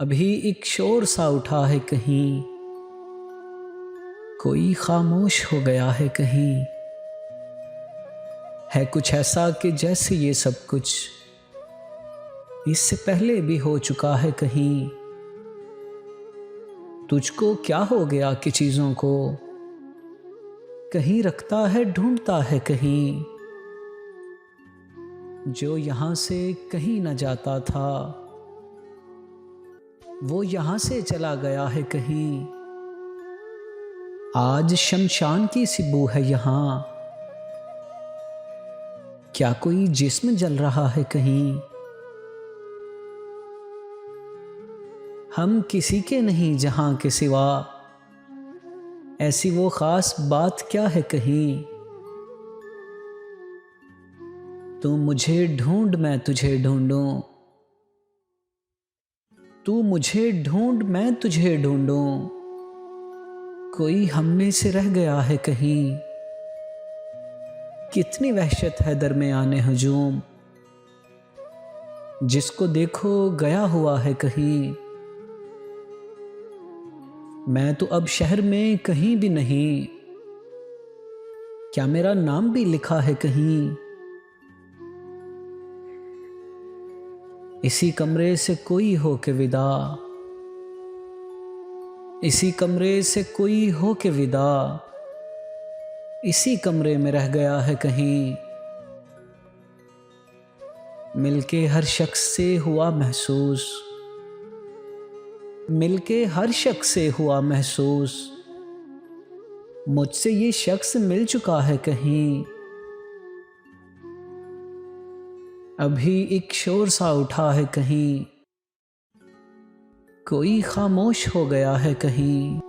अभी एक शोर सा उठा है कहीं, कोई खामोश हो गया है कहीं। है कुछ ऐसा कि जैसे ये सब कुछ इससे पहले भी हो चुका है कहीं। तुझको क्या हो गया कि चीज़ों को कहीं रखता है, ढूंढता है कहीं। जो यहाँ से कहीं न जाता था, वो यहाँ से चला गया है कहीं। आज शमशान की सी बू है यहाँ, क्या कोई जिस्म जल रहा है कहीं। हम किसी के नहीं जहां के सिवा, ऐसी वो खास बात क्या है कहीं। तू मुझे ढूंढ मैं तुझे ढूंढूं, तू मुझे ढूंढ मैं तुझे ढूंढूं। कोई हम में से रह गया है कहीं। कितनी वहशत है दरमियाने हजूम, जिसको देखो गया हुआ है कहीं। मैं तो अब शहर में कहीं भी नहीं, क्या मेरा नाम भी लिखा है कहीं। इसी कमरे से कोई हो के विदा, इसी कमरे से कोई हो के विदा, इसी कमरे में रह गया है कहीं। मिलके हर शख्स से हुआ महसूस, मिलके हर शख्स से हुआ महसूस, मुझसे ये शख्स मिल चुका है कहीं। अभी एक शोर सा उठा है कहीं, कोई खामोश हो गया है कहीं।